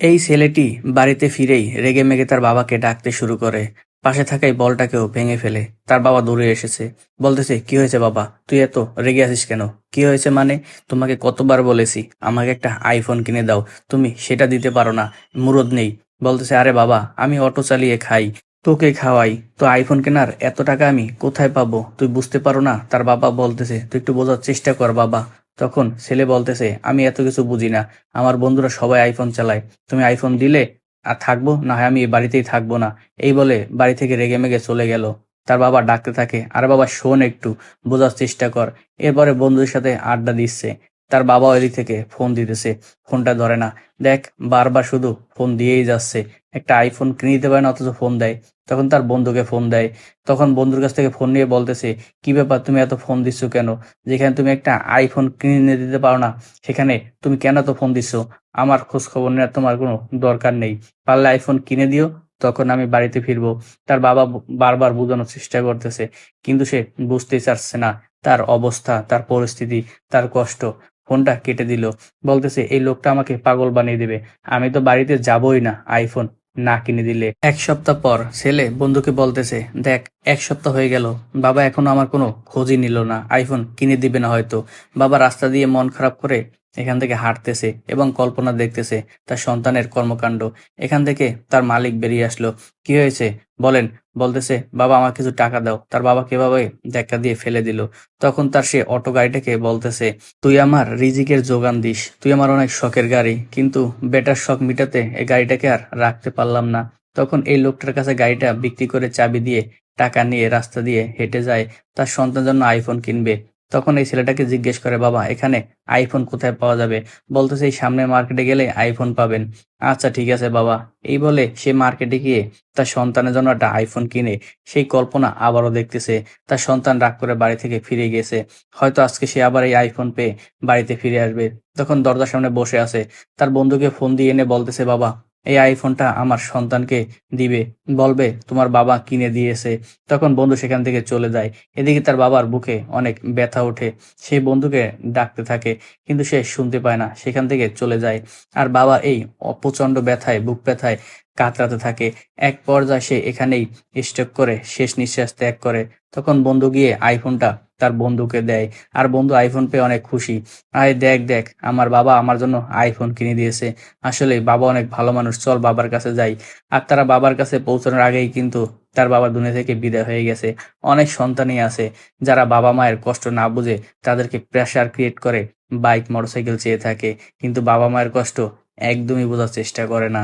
এই ছেলেটি বাড়িতে ফিরেই রেগেমেগে তার বাবাকে ডাকতে শুরু করে। পাশে থাকা এই বলটাকেও ভেঙে ফেলে। তার বাবা দৌড়ে এসেছে, বলতেছে, কি হয়েছে বাবা, তুই এত রেগে আছিস কেন? কি হয়েছে মানে? তোমাকে কতবার বলেছি আমাকে একটা আইফোন কিনে দাও, তুমি সেটা দিতে পারো না, মুরদ নেই। বলতেছে, আরে বাবা, আমি অটো চালিয়ে খাই, তোকে খাওয়াই, তো আইফোন কেনার এত টাকা আমি কোথায় পাবো, তুই বুঝতে পারো না? তার বাবা বলতেছে, তুই একটু বোঝার চেষ্টা কর বাবা। তখন ছেলে বলতেছে, আমি এত কিছু বুঝি না, আমার বন্ধুরা সবাই আইফোন চালায়, তুমি আইফোন দিলে আর থাকবো, না হয় আমি এই বাড়িতেই থাকবো না। এই বলে বাড়ি থেকে রেগেমেগে চলে গেল। তার বাবা ডাকতে থাকে, আরে বাবা শোন একটু, বোঝার চেষ্টা কর। এরপরে বন্ধুদের সাথে আড্ডা দিচ্ছে। তার বাবা ওইদিক থেকে ফোন দিতেছে, ফোনটা ধরে না। দেখ, বারবার শুধু ফোন দিয়েই যাচ্ছে, একটা আইফোন কিনে দিতে পারে না অথচ ফোন দেয়। তখন তার বন্ধুকে ফোন দেয়। তখন বন্ধুর কাছ থেকে ফোন নিয়ে বলতেছে, কি ব্যাপার, তুমি এত ফোন দিচ্ছ কেন? যেখানে তুমি একটা আইফোন কিনে দিতে পারো না, সেখানে তুমি কেন তো ফোন দিচ্ছ? আমার খোঁজ খবর নেওয়ার তোমার কোনো দরকার নেই, পারলে আইফোন কিনে দিও, তখন আমি বাড়িতে ফিরবো। তার বাবা বারবার বোঝানোর চেষ্টা করতেছে, কিন্তু সে বুঝতেই চাচ্ছে না তার অবস্থা, তার পরিস্থিতি, তার কষ্ট। ফোনটা কেটে দিল। বলতেছে, এই লোকটা আমাকে পাগল বানিয়ে দেবে, আমি তো বাড়িতে যাবই না আইফোন না কিনে দিলে। 1 সপ্তাহ পর ছেলে বন্ধুকে বলতেছে, দেখ, 1 সপ্তাহ হয়ে গেল, বাবা এখনো আমার কোনো খোঁজই নিল না, আইফোন কিনে দিবে না হয়তো। বাবা রাস্তা দিয়ে মন খারাপ করে এখান থেকে হাঁটতেছে এবং কল্পনা দেখতেছে তার সন্তানের কর্মকাণ্ড। এখান থেকে তার মালিক বেরিয়ে আসলো। কি হয়েছে বলেন? বলতেছে, বাবা আমার কিছু টাকা দাও। তার বাবা কিভাবে ধাক্কা দিয়ে ফেলে দিল। তখন তার সে অটো গাড়িটাকে বলতেছে, তুই আমার রিজিকের যোগান দিস, তুই আমার অনেক শখের গাড়ি, কিন্তু বেটার শখ মিটাতে এই গাড়িটাকে আর রাখতে পারলাম না। তখন এই লোকটার কাছে গাড়িটা বিক্রি করে চাবি দিয়ে টাকা নিয়ে রাস্তা দিয়ে হেঁটে যায় তার সন্তানের জন্য আইফোন কিনবে। তখন এই ছেলেটাকে জিজ্ঞেস করে, বাবা এখানে আইফোন কোথায় পাওয়া যাবে? বলতেছে, এই সামনের মার্কেটে গেলে আইফোন পাবেন। আচ্ছা ঠিক আছে বাবা। এই বলে সে মার্কেটে গিয়ে তার সন্তানের জন্য একটা আইফোন কিনে সেই কল্পনা আবারও দেখতেছে। তার সন্তান রাগ করে বাড়ি থেকে ফিরে গেছে, হয়তো আজকে সে আবার এই আইফোন পেয়ে বাড়িতে ফিরে আসবে। তখন দরজার সামনে বসে আছে, তার বন্ধুকে ফোন দিয়ে এনে বলতেছে, বাবা এই আইফোনটা আমার সন্তানকে দিবে, বলবে তোমার বাবা কিনে দিয়েছে। তখন বন্ধু সেখান থেকে চলে যায়। এদিকে তার বাবার বুকে অনেক ব্যথা ওঠে। সেই বন্ধুকে ডাকতে থাকে, কিন্তু সে শুনতে পায় না, সেখান থেকে চলে যায়। আর বাবা এই প্রচন্ড ব্যথায়, বুক ব্যথায় কাতরাতে থাকে। এক পর্যায়ে সে এখানেই স্ট্রোক করে শেষ নিঃশ্বাস ত্যাগ করে। তখন বন্ধু গিয়ে আইফোনটা তার বন্ধুকে দেয়। আর বন্ধু আইফোন পেয়ে অনেক খুশি। আয় দেখ দেখ, আমার বাবা আমার জন্য আইফোন কিনে দিয়েছে, আসলে বাবা অনেক ভালো মানুষ, চল বাবার কাছে যাই। আর তারা বাবার কাছে পৌঁছানোর আগেই কিন্তু তার বাবা দুনিয়া থেকে বিদায় হয়ে গেছে। অনেক সন্তানই আছে যারা বাবা মায়ের কষ্ট না বুঝে তাদেরকে প্রেশার ক্রিয়েট করে বাইক মোটরসাইকেল চেয়ে থাকে, কিন্তু বাবা মায়ের কষ্ট একদমই বোঝার চেষ্টা করে না।